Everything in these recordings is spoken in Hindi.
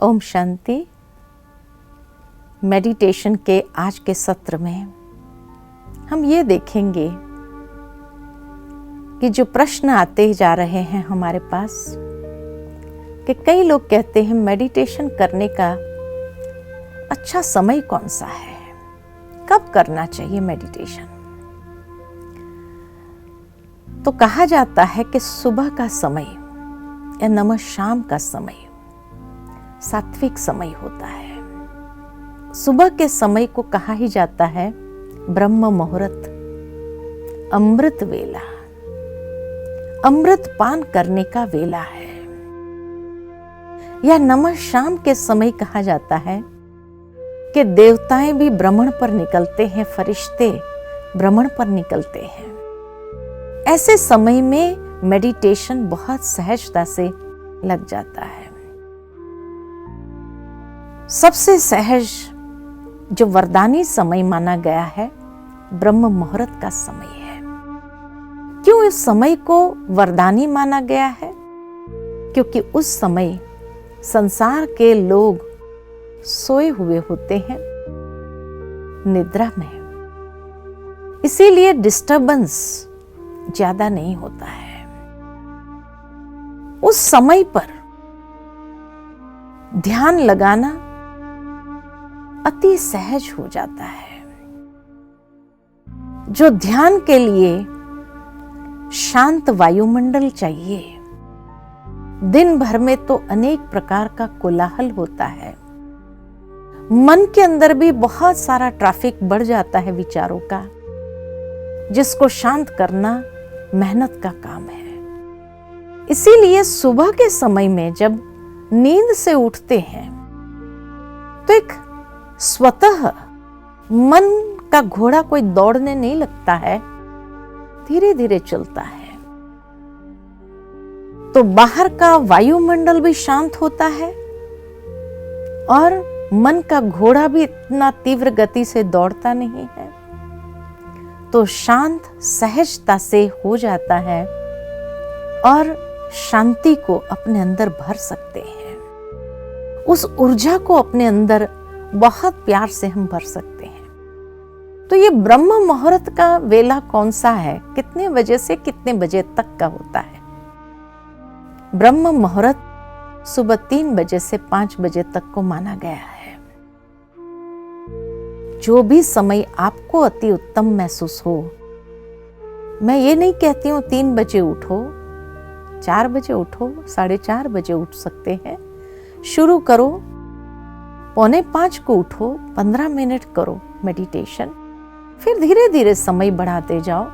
ओम शांति। मेडिटेशन के आज के सत्र में हम ये देखेंगे कि जो प्रश्न आते जा रहे हैं हमारे पास कि कई लोग कहते हैं मेडिटेशन करने का अच्छा समय कौन सा है, कब करना चाहिए मेडिटेशन। तो कहा जाता है कि सुबह का समय या नमः शाम का समय सात्विक समय होता है। सुबह के समय को कहा ही जाता है ब्रह्म मुहूर्त, अमृत वेला, अमृत पान करने का वेला है। या नमः शाम के समय कहा जाता है कि देवताएं भी भ्रमण पर निकलते हैं, फरिश्ते भ्रमण पर निकलते हैं। ऐसे समय में मेडिटेशन बहुत सहजता से लग जाता है। सबसे सहज जो वरदानी समय माना गया है ब्रह्म मुहूर्त का समय है। क्यों इस समय को वरदानी माना गया है? क्योंकि उस समय संसार के लोग सोए हुए होते हैं निद्रा में, इसीलिए डिस्टर्बेंस ज्यादा नहीं होता है। उस समय पर ध्यान लगाना अति सहज हो जाता है। जो ध्यान के लिए शांत वायुमंडल चाहिए, दिन भर में तो अनेक प्रकार का कोलाहल होता है, मन के अंदर भी बहुत सारा ट्रैफिक बढ़ जाता है विचारों का, जिसको शांत करना मेहनत का काम है। इसीलिए सुबह के समय में जब नींद से उठते हैं तो एक स्वतः मन का घोड़ा कोई दौड़ने नहीं लगता है, धीरे धीरे चलता है। तो बाहर का वायुमंडल भी शांत होता है और मन का घोड़ा भी इतना तीव्र गति से दौड़ता नहीं है। तो शांत सहजता से हो जाता है और शांति को अपने अंदर भर सकते हैं। उस ऊर्जा को अपने अंदर बहुत प्यार से हम भर सकते हैं। तो ये ब्रह्म मुहूर्त का वेला कौन सा है, कितने बजे से कितने बजे तक का होता है? ब्रह्म मुहूर्त सुबह 3 बजे से 5 बजे तक को माना गया है। जो भी समय आपको अति उत्तम महसूस हो, मैं ये नहीं कहती हूं 3 बजे उठो, 4 बजे उठो, 4:30 बजे उठ सकते हैं। शुरू करो, 4:45 को उठो, 15 मिनट करो मेडिटेशन, फिर धीरे धीरे समय बढ़ाते जाओ,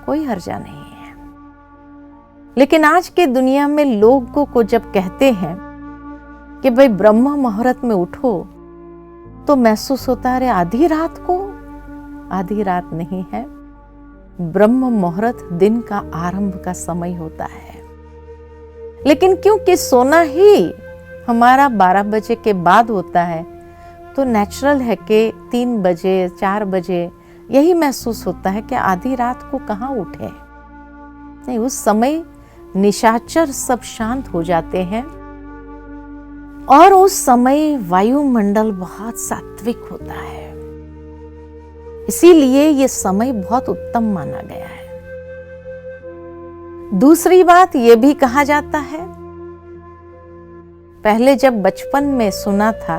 कोई हर्जा नहीं है। लेकिन आज के दुनिया में लोगों को जब कहते हैं कि भाई ब्रह्म मुहूर्त में उठो, तो महसूस होता है अरे आधी रात को। आधी रात नहीं है, ब्रह्म मुहूर्त दिन का आरंभ का समय होता है। लेकिन क्योंकि सोना ही हमारा 12 बजे के बाद होता है, तो नेचुरल है कि 3 बजे 4 बजे यही महसूस होता है कि आधी रात को कहाँ उठे। नहीं, उस समय निशाचर सब शांत हो जाते हैं और उस समय वायुमंडल बहुत सात्विक होता है। इसीलिए यह समय बहुत उत्तम माना गया है। दूसरी बात यह भी कहा जाता है, पहले जब बचपन में सुना था,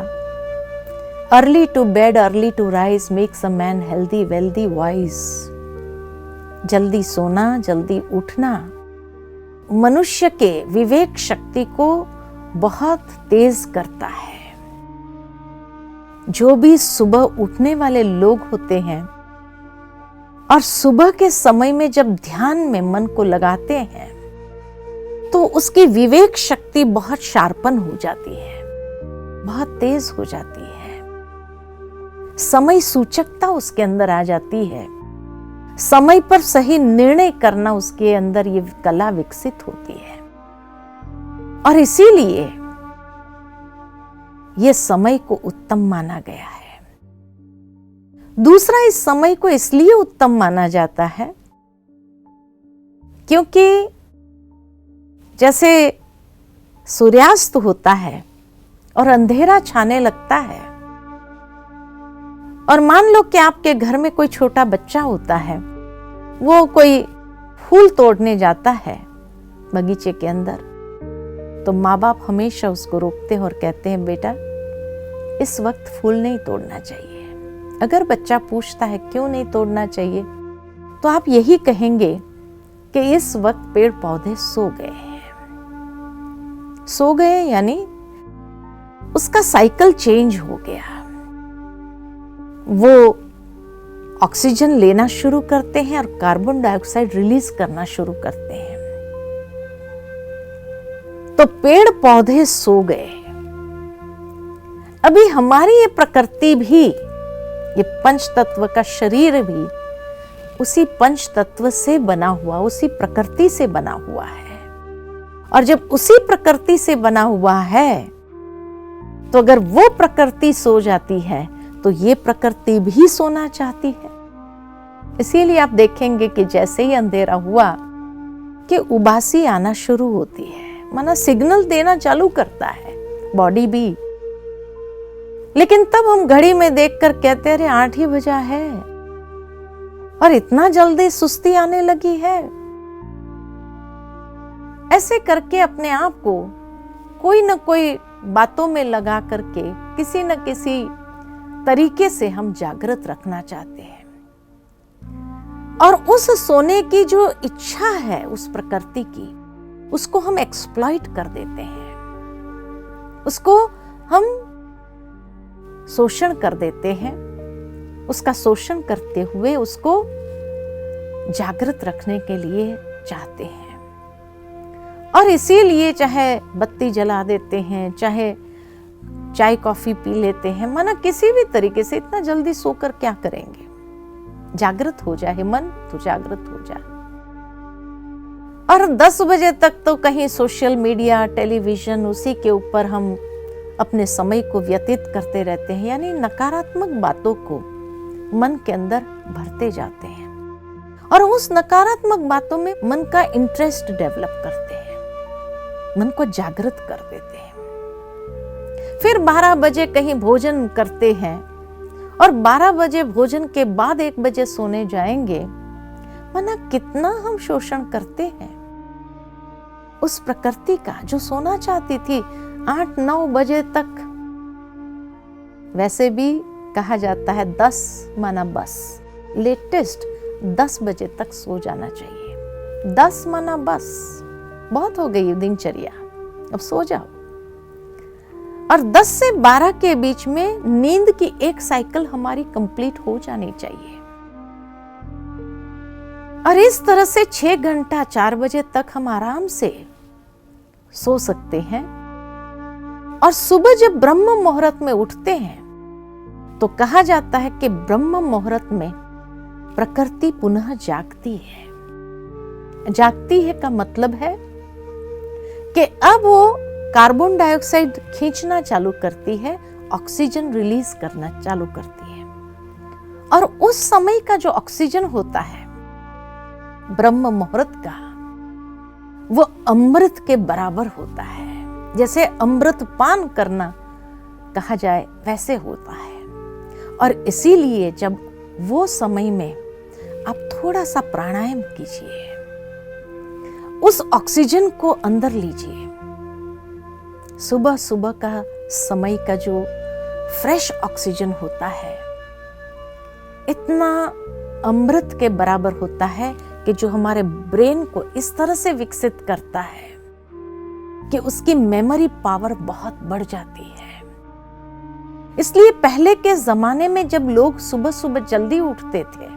early to bed early to rise makes a man healthy wealthy wise. जल्दी सोना, जल्दी उठना मनुष्य के विवेक शक्ति को बहुत तेज करता है। जो भी सुबह उठने वाले लोग होते हैं और सुबह के समय में जब ध्यान में मन को लगाते हैं, तो उसकी विवेक शक्ति बहुत शार्पन हो जाती है, बहुत तेज हो जाती है। समय सूचकता उसके अंदर आ जाती है, समय पर सही निर्णय करना उसके अंदर ये कला विकसित होती है। और इसीलिए यह समय को उत्तम माना गया है। दूसरा, इस समय को इसलिए उत्तम माना जाता है क्योंकि जैसे सूर्यास्त होता है और अंधेरा छाने लगता है। और मान लो कि आपके घर में कोई छोटा बच्चा होता है, वो कोई फूल तोड़ने जाता है बगीचे के अंदर, तो माँ बाप हमेशा उसको रोकते हैं और कहते हैं बेटा इस वक्त फूल नहीं तोड़ना चाहिए। अगर बच्चा पूछता है क्यों नहीं तोड़ना चाहिए, तो आप यही कहेंगे कि इस वक्त पेड़ पौधे सो गए हैं। सो गए यानी उसका साइकिल चेंज हो गया, वो ऑक्सीजन लेना शुरू करते हैं और कार्बन डाइऑक्साइड रिलीज करना शुरू करते हैं। तो पेड़ पौधे सो गए। अभी हमारी ये प्रकृति भी, ये पंच तत्व का शरीर भी उसी पंच तत्व से बना हुआ, उसी प्रकृति से बना हुआ है। और जब उसी प्रकृति से बना हुआ है, तो अगर वो प्रकृति सो जाती है तो ये प्रकृति भी सोना चाहती है। इसीलिए आप देखेंगे कि जैसे ही अंधेरा हुआ कि उबासी आना शुरू होती है, माना सिग्नल देना चालू करता है बॉडी भी। लेकिन तब हम घड़ी में देखकर कहते अरे 8 ही बजा है और इतना जल्दी सुस्ती आने लगी है। ऐसे करके अपने आप को कोई न कोई बातों में लगा करके किसी न किसी तरीके से हम जागृत रखना चाहते हैं। और उस सोने की जो इच्छा है उस प्रकृति की, उसको हम एक्सप्लॉइट कर देते हैं, उसको हम शोषण कर देते हैं। उसका शोषण करते हुए उसको जागृत रखने के लिए चाहते हैं। और इसीलिए चाहे बत्ती जला देते हैं, चाहे चाय कॉफी पी लेते हैं, माना किसी भी तरीके से। इतना जल्दी सोकर क्या करेंगे? जागृत हो जाए मन तो जागृत हो जाए। और 10 बजे तक तो कहीं सोशल मीडिया, टेलीविजन, उसी के ऊपर हम अपने समय को व्यतीत करते रहते हैं, यानी नकारात्मक बातों को मन के अंदर भरते जाते हैं और उस नकारात्मक बातों में मन का इंटरेस्ट डेवलप करते हैं, मन को जागृत कर देते हैं। फिर 12 बजे कहीं भोजन करते हैं और 12 बजे भोजन के बाद 1 बजे सोने जाएंगे। माना कितना हम शोषण करते हैं उस प्रकृति का जो सोना चाहती थी 8-9 बजे तक। वैसे भी कहा जाता है 10 माना बस, लेटेस्ट 10 बजे तक सो जाना चाहिए। 10 माना बस, बहुत हो गई दिनचर्या, अब सो जाओ। और 10 से 12 के बीच में नींद की एक साइकिल हमारी कंप्लीट हो जानी चाहिए। और इस तरह से 6 घंटा 4 बजे तक हम आराम से सो सकते हैं। और सुबह जब ब्रह्म मुहूर्त में उठते हैं तो कहा जाता है कि ब्रह्म मुहूर्त में प्रकृति पुनः जागती है। जागती है का मतलब है कि अब वो कार्बन डाइऑक्साइड खींचना चालू करती है, ऑक्सीजन रिलीज करना चालू करती है। और उस समय का जो ऑक्सीजन होता है ब्रह्म मुहूर्त का, वो अमृत के बराबर होता है। जैसे अमृत पान करना कहा जाए वैसे होता है। और इसीलिए जब वो समय में आप थोड़ा सा प्राणायाम कीजिए, उस ऑक्सीजन को अंदर लीजिए। सुबह सुबह का समय का जो फ्रेश ऑक्सीजन होता है इतना अमृत के बराबर होता है कि जो हमारे ब्रेन को इस तरह से विकसित करता है कि उसकी मेमोरी पावर बहुत बढ़ जाती है। इसलिए पहले के जमाने में जब लोग सुबह सुबह जल्दी उठते थे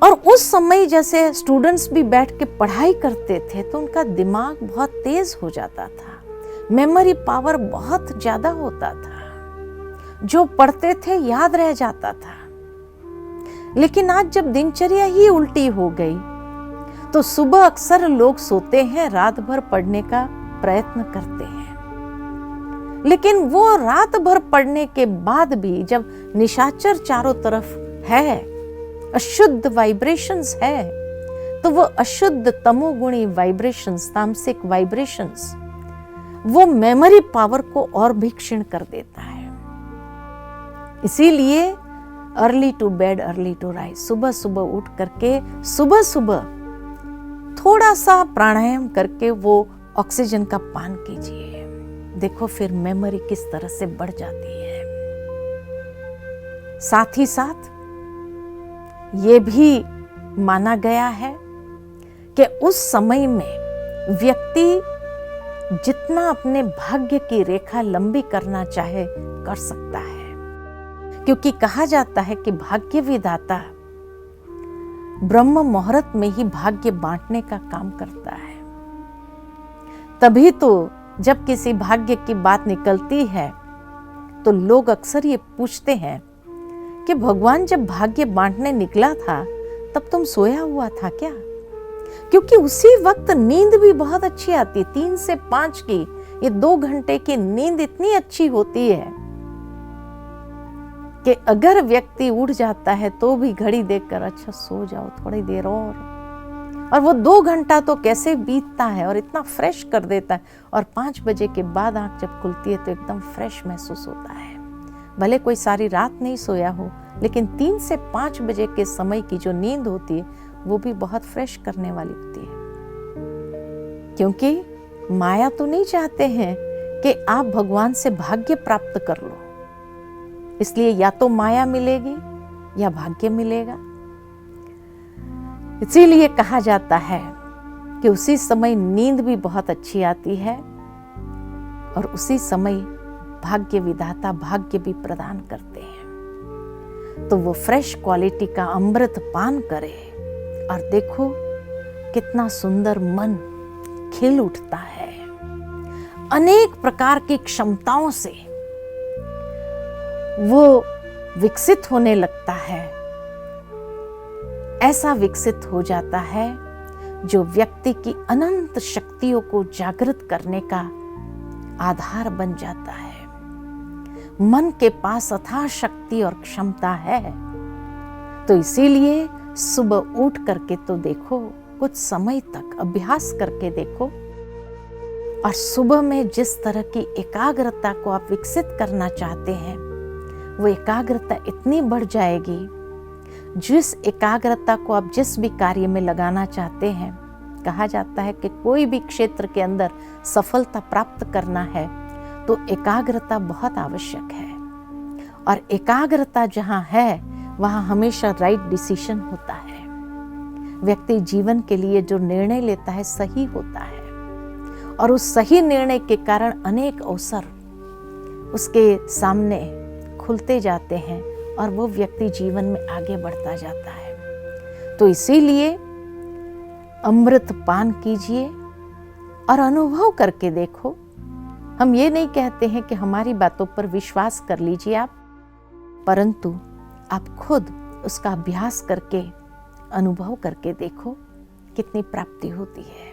और उस समय जैसे स्टूडेंट्स भी बैठ के पढ़ाई करते थे तो उनका दिमाग बहुत तेज हो जाता था, मेमोरी पावर बहुत ज्यादा होता था, जो पढ़ते थे याद रह जाता था। लेकिन आज जब दिनचर्या ही उल्टी हो गई तो सुबह अक्सर लोग सोते हैं, रात भर पढ़ने का प्रयत्न करते हैं। लेकिन वो रात भर पढ़ने के बाद भी जब निशाचर चारों तरफ है, अशुद्ध वाइब्रेशंस है, तो वो अशुद्ध तमोगुणी वाइब्रेशंस, तामसिक वाइब्रेशंस, वो मेमोरी पावर को और भी क्षीण कर देता है। इसीलिए early to bed early to rise, सुबह सुबह उठ करके सुबह सुबह थोड़ा सा प्राणायाम करके वो ऑक्सीजन का पान कीजिए। देखो फिर मेमोरी किस तरह से बढ़ जाती है। साथ ही साथ ये भी माना गया है कि उस समय में व्यक्ति जितना अपने भाग्य की रेखा लंबी करना चाहे कर सकता है, क्योंकि कहा जाता है कि भाग्य विधाता ब्रह्म मुहूर्त में ही भाग्य बांटने का काम करता है। तभी तो जब किसी भाग्य की बात निकलती है तो लोग अक्सर ये पूछते हैं कि भगवान जब भाग्य बांटने निकला था तब तुम सोया हुआ था क्या? क्योंकि उसी वक्त नींद भी बहुत अच्छी आती है। 3 से 5 की ये 2 घंटे की नींद इतनी अच्छी होती है कि अगर व्यक्ति उठ जाता है तो भी घड़ी देखकर अच्छा सो जाओ थोड़ी देर और वो 2 घंटा तो कैसे बीतता है और इतना फ्रेश कर देता है। और 5 बजे के बाद आंख जब खुलती है तो एकदम फ्रेश महसूस होता है। भले कोई सारी रात नहीं सोया हो, लेकिन 3 से 5 बजे के समय की जो नींद होती है वो भी बहुत फ्रेश करने वाली होती है। क्योंकि माया तो नहीं चाहते हैं कि आप भगवान से भाग्य प्राप्त कर लो, इसलिए या तो माया मिलेगी या भाग्य मिलेगा। इसीलिए कहा जाता है कि उसी समय नींद भी बहुत अच्छी आती है और उसी समय भाग्य विधाता भाग्य भी प्रदान करते हैं। तो वो फ्रेश क्वालिटी का अमृत पान करे और देखो कितना सुंदर मन खिल उठता है। अनेक प्रकार की क्षमताओं से वो विकसित होने लगता है। ऐसा विकसित हो जाता है जो व्यक्ति की अनंत शक्तियों को जागृत करने का आधार बन जाता है। मन के पास अथाह शक्ति और क्षमता है। तो इसीलिए सुबह उठ करके तो देखो, कुछ समय तक अभ्यास करके देखो और सुबह में जिस तरह की एकाग्रता को आप विकसित करना चाहते हैं वो एकाग्रता इतनी बढ़ जाएगी। जिस एकाग्रता को आप जिस भी कार्य में लगाना चाहते हैं, कहा जाता है कि कोई भी क्षेत्र के अंदर सफलता प्राप्त करना है तो एकाग्रता बहुत आवश्यक है। और एकाग्रता जहाँ है वहाँ हमेशा राइट डिसीजन होता है। व्यक्ति जीवन के लिए जो निर्णय लेता है सही होता है और उस सही निर्णय के कारण अनेक अवसर उसके सामने खुलते जाते हैं और वो व्यक्ति जीवन में आगे बढ़ता जाता है। तो इसीलिए अमृत पान कीजिए और अनुभव करके देखो। हम ये नहीं कहते हैं कि हमारी बातों पर विश्वास कर लीजिए आप, परंतु आप खुद उसका अभ्यास करके अनुभव करके देखो कितनी प्राप्ति होती है।